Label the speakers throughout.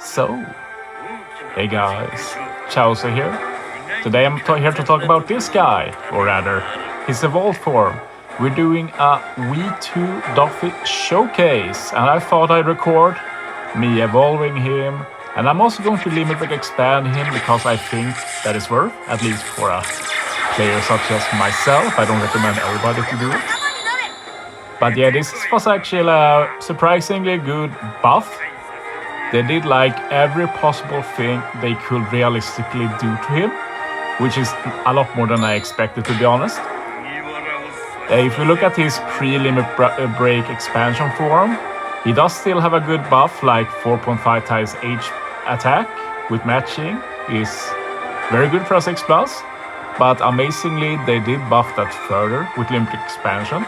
Speaker 1: So, hey guys, Chauzu here. Today I'm here to talk about this guy, or rather, his evolved form. We're doing a V2 Doffy Showcase, and I thought I'd record me evolving him, and I'm also going to limit break expand him because I think that is worth, at least for a player such as myself. I don't recommend everybody to do it. But yeah, this was actually a surprisingly good buff. They did like every possible thing they could realistically do to him, which is a lot more than I expected, to be honest. If you look at his pre-limit break expansion form, he does still have a good buff, like 4.5 times H attack with matching is very good for a 6+, but amazingly they did buff that further with limit break expansion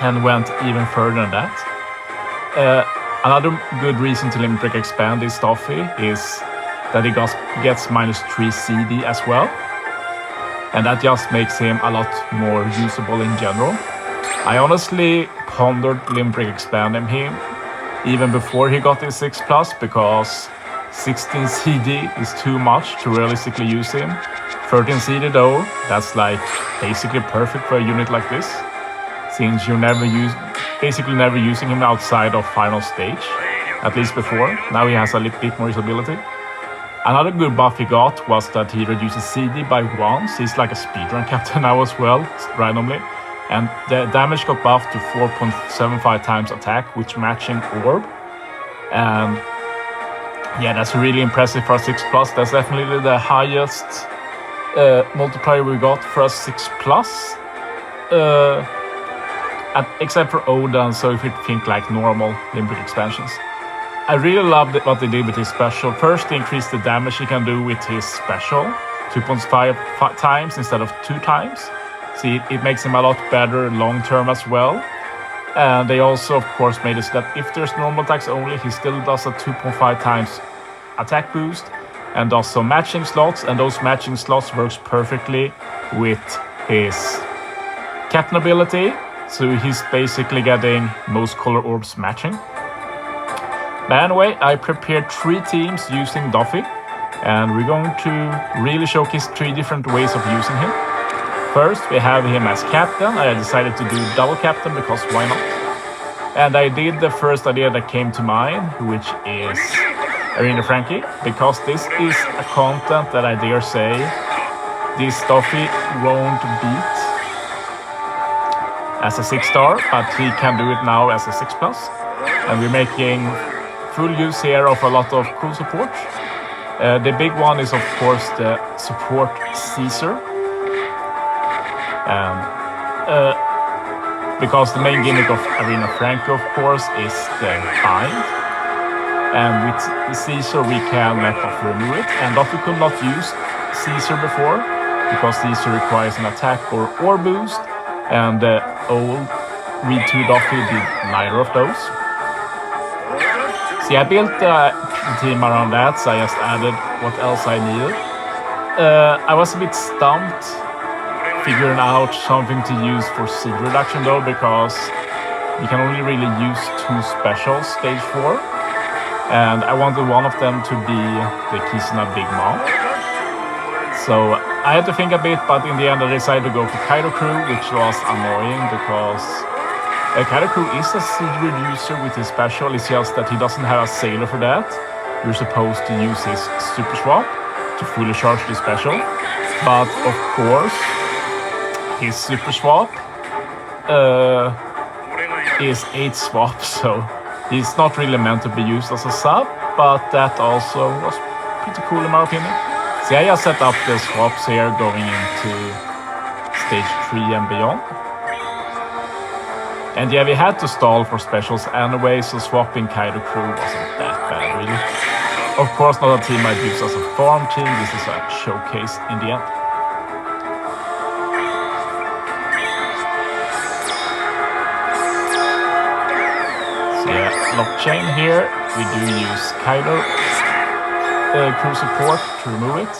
Speaker 1: and went even further than that. Another good reason to limit break expand this Doffy is that he gets -3 CD as well, and that just makes him a lot more usable in general. I honestly pondered limit break expanding him even before he got his 6+, because 16 CD is too much to realistically use him. 13 CD though, that's like basically perfect for a unit like this, since you're basically never using him outside of final stage, at least before. Now he has a little bit more usability. Another good buff he got was that he reduces CD by 1, so he's like a speedrun captain now as well, randomly. And the damage got buffed to 4.75 times attack with matching orb. And yeah, that's really impressive for a 6+. That's definitely the highest multiplier we got for a 6+. Except for Odin, so if you think like normal limit expansions. I really loved what they did with his special. First, they increased the damage he can do with his special, 2.5 times instead of 2 times. See, it makes him a lot better long term as well. And they also, of course, made it so that if there's normal attacks only, he still does a 2.5 times attack boost and does some matching slots, and those matching slots works perfectly with his captain ability. So he's basically getting most color orbs matching. But anyway, I prepared 3 teams using Doffy, and we're going to really showcase 3 different ways of using him. First, we have him as captain. I decided to do double captain because why not? And I did the first idea that came to mind, which is Arena Franky, because this is a content that I dare say this Doffy won't beat as a 6-star, but he can do it now as a 6+. And we're making full use here of a lot of cool support. The big one is of course the support Caesar. Because the main gimmick of Arena Franky, of course, is the bind. And with Caesar we can let off remove it. And Doffy could not use Caesar before, because Caesar requires an attack or orb boost. And the old V2 Doffy did neither of those. See, I built the team around that, so I just added what else I needed. I was a bit stumped figuring out something to use for seed reduction though, because you can only really use 2 specials stage 4. And I wanted one of them to be the Kizuna Big Mom. So I had to think a bit, but in the end I decided to go for Kaido Crew, which was annoying because Kaido Crew is a seed reducer with his special. It's just that he doesn't have a sailor for that. You're supposed to use his super swap to fully charge the special. But of course, his super swap is 8 swap, so he's not really meant to be used as a sub, but that also was pretty cool in my opinion. See, I just set up the swaps here going into stage 3 and beyond. And yeah, we had to stall for specials anyway, so swapping Kaido Crew wasn't that bad really. Of course not a team I'd use as a farm team, this is a showcase in the end. So yeah, blockchain here, we do use Kaido Crew support to remove it.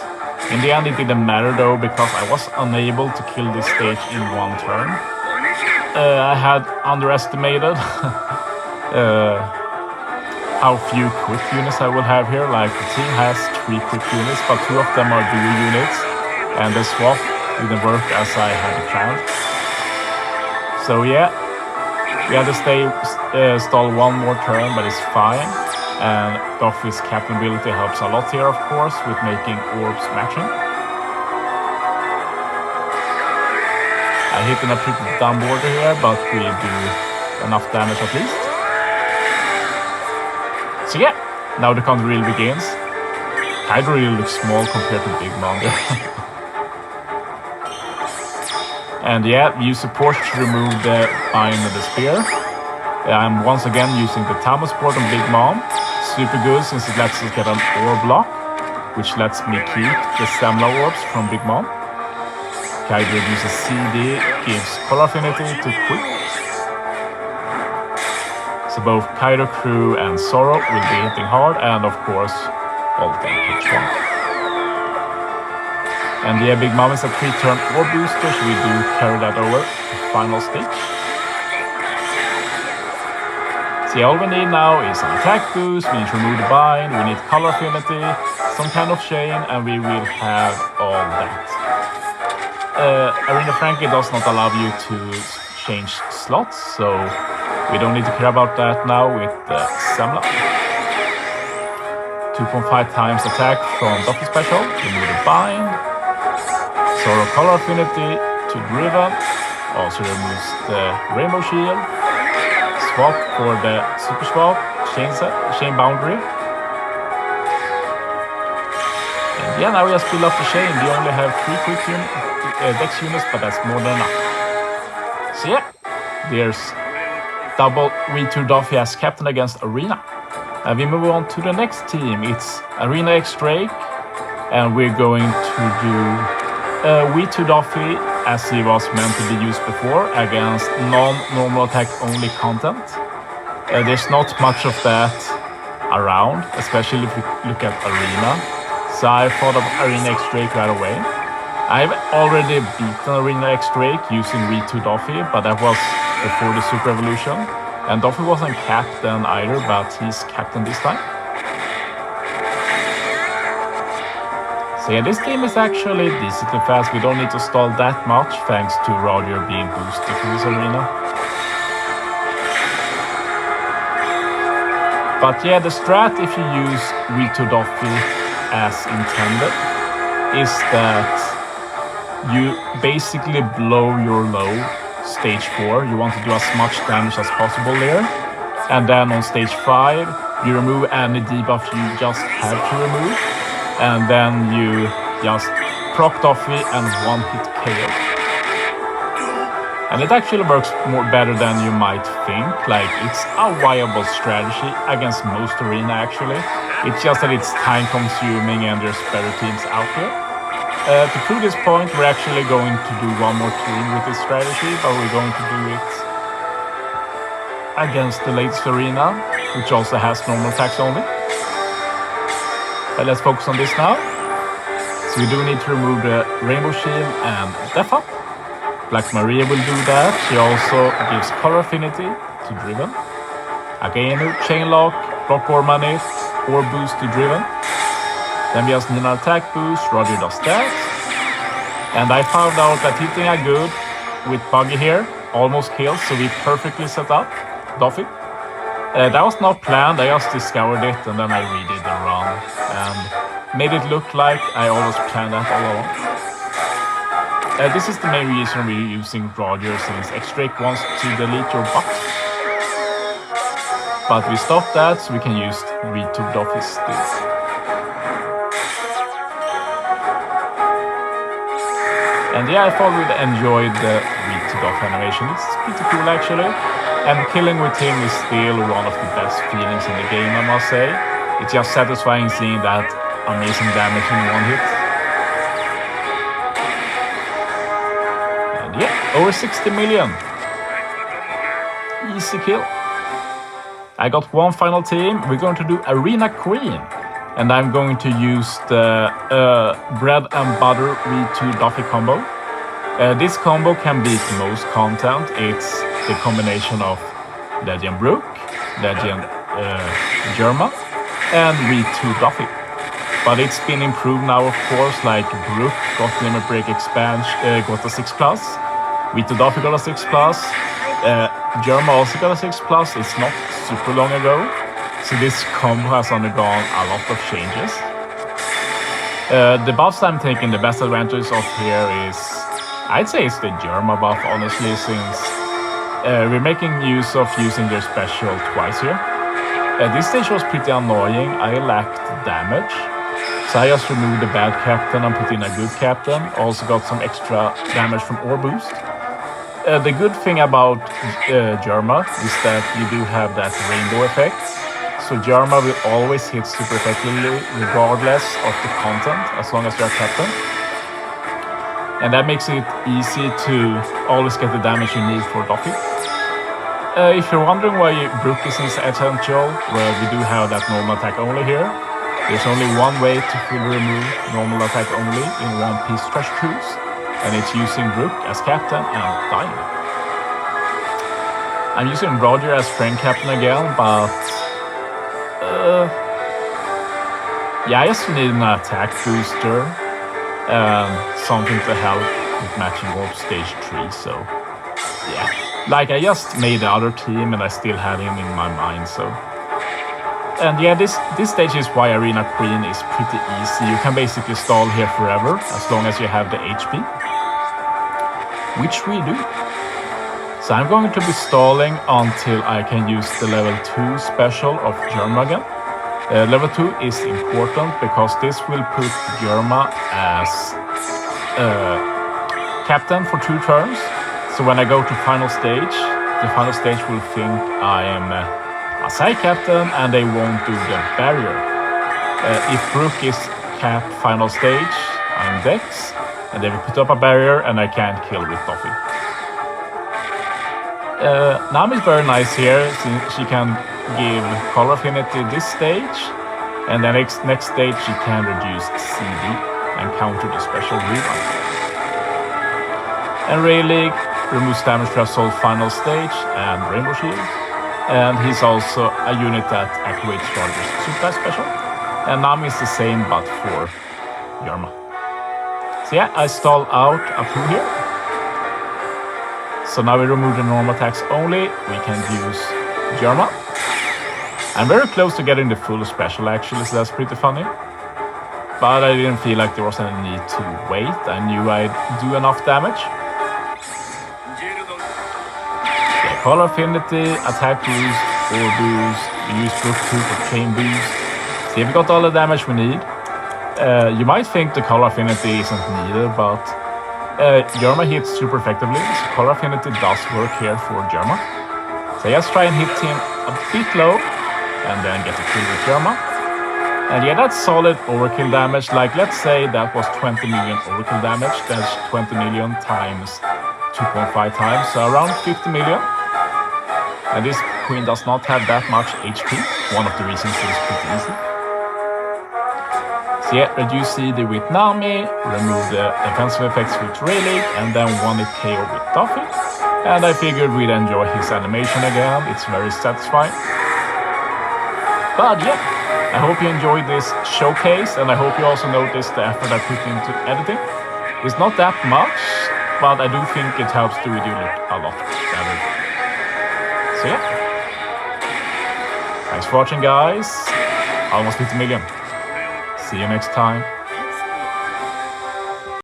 Speaker 1: In the end it didn't matter though, because I was unable to kill this stage in 1 turn. I had underestimated how few quick units I will have here. Like the team has 3 quick units, but 2 of them are dual units, and the swap didn't work as I had planned. So yeah, we had to stall 1 more turn, but it's fine. And Doffy's captain ability helps a lot here, of course, with making orbs matching. I hit in a pretty dumb border here, but we do enough damage at least. So yeah, now the count really begins. Hydro really looks small compared to Big Mom there. And yeah, use support to remove the bind and the spear. I'm once again using the Tamo support on Big Mom. Super good since it lets us get an orb block, which lets me keep the Semla orbs from Big Mom. Kaido uses CD, gives color affinity to quick. So both Kaido Crew and Zoro will be hitting hard, and of course, all the damage one. And yeah, Big Mom is a 3-turn orb booster, so we do carry that over to final stage. See, all we need now is an attack boost, we need to remove the bind, we need color affinity, some kind of chain, and we will have all that. Arena Franky does not allow you to change slots, so we don't need to care about that now with the Semla. 2.5 times attack from Doffy special, remove the bind, Zoro color affinity to Driven, also removes the Rainbow Shield. Swap for the super swap, chain boundary. And yeah, now we just build up the chain. We only have 3 quick dex units, but that's more than enough. So yeah, there's double V2 Doffy as captain against Arena. And we move on to the next team. It's Arena X Drake, and we're going to do V2 Doffy as he was meant to be used before against non-normal attack only content. There's not much of that around, especially if you look at Arena. So I thought of Arena X Drake right away. I've already beaten Arena X Drake using V2 Doffy, but that was before the Super Evolution. And Doffy wasn't captain either, but he's captain this time. So yeah, this game is actually decently fast. We don't need to stall that much thanks to Roger being boosted to this arena. But yeah, the strat if you use V2 Doffy as intended is that you basically blow your low stage 4. You want to do as much damage as possible there. And then on stage 5, you remove any debuff you just have to remove. And then you just proc Doffy and 1-hit KO. And it actually works better than you might think. Like, it's a viable strategy against most arena actually. It's just that it's time consuming and there's better teams out there. To prove this point, we're actually going to do one more team with this strategy, but we're going to do it against the latest arena, which also has normal attacks only. But let's focus on this now. So we do need to remove the Rainbow Shield and Death Up. Black Maria will do that. She also gives color affinity to Driven. Again, chain lock, block or money, or boost to Driven. Then we just need an attack boost, Roger does that. And I found out that hitting a good with Buggy here almost kills, so we perfectly set up Doffy. That was not planned, I just discovered it and then I redid the run. And made it look like I always planned that all along. This is the main reason we're using Roger, since X-Drake wants to delete your buff. But we stopped that so we can use V2 Doffy still. And yeah, I thought we'd enjoyed the V2 Doffy animation. It's pretty cool actually. And killing with him is still one of the best feelings in the game, I must say. It's just satisfying seeing that amazing damage in one hit. And yeah, over 60 million. Easy kill. I got one final team. We're going to do Arena Queen. And I'm going to use the bread and butter V2 Doffy combo. This combo can beat most content. It's the combination of Legend Brook, Legend Germa, and V2 Doffy. But it's been improved now, of course, like Brook got Limit Break Expansion, got a 6+, V2 Doffy got a 6+, Germa also got a 6+, it's not super long ago, so this combo has undergone a lot of changes. The buffs I'm taking the best advantage of here is, I'd say it's the Germa buff, honestly, since we're making use of using their special twice here. This stage was pretty annoying, I lacked damage. So I just removed the bad captain and put in a good captain. Also got some extra damage from ore boost. The good thing about Germa is that you do have that rainbow effect. So Germa will always hit super effectively regardless of the content, as long as you're a captain. And that makes it easy to always get the damage you need for Doffy. If you're wondering why Brook is essential, well, we do have that normal attack only here. There's only one way to fully remove normal attack only in One Piece Treasure Cruise, and it's using Brook as captain and dying. I'm using Roger as friend captain again, but yeah, I just need an attack booster and something to help with matching Warp Stage 3, so yeah. Like, I just made the other team and I still had him in my mind, so... And yeah, this stage is why Arena Queen is pretty easy. You can basically stall here forever, as long as you have the HP. Which we do. So I'm going to be stalling until I can use the level 2 special of Germa again. Level 2 is important because this will put Germa as captain for 2 turns. So when I go to final stage, the final stage will think I am a side captain and they won't do the barrier. If Brook is cap final stage, I'm Dex, and they will put up a barrier and I can't kill with Doffy. Nami is very nice here, since she can give color affinity this stage, and the next stage she can reduce CD and counter the special rewind. And Rayleigh removes damage for Assault final stage and Rainbow Shield. And he's also a unit that activates Roger's Super special. And Nami is the same but for Germa. So yeah, I stall out a pool here. So now we remove the normal attacks only. We can use Germa. I'm very close to getting the full special actually, so that's pretty funny. But I didn't feel like there was any need to wait. I knew I'd do enough damage. Color affinity, attack boost, ore boost, we use Brook 2 for chain boost. See, we got all the damage we need. You might think the color affinity isn't needed, but Germa hits super effectively, so color affinity does work here for Germa. So just try and hit him a bit low, and then get a kill with Germa. And yeah, that's solid overkill damage. Like, let's say that was 20 million overkill damage, that's 20 million times 2.5 times, so around 50 million. And this queen does not have that much HP, one of the reasons it's pretty easy. So yeah, reduce CD with Nami, remove the defensive effects with Rayleigh, and then 1-hit KO with Doffy. And I figured we'd enjoy his animation again, it's very satisfying. But yeah, I hope you enjoyed this showcase, and I hope you also noticed the effort I put into editing. It's not that much, but I do think it helps the video look a lot better. So yeah, thanks for watching guys, almost 50 million. See you next time.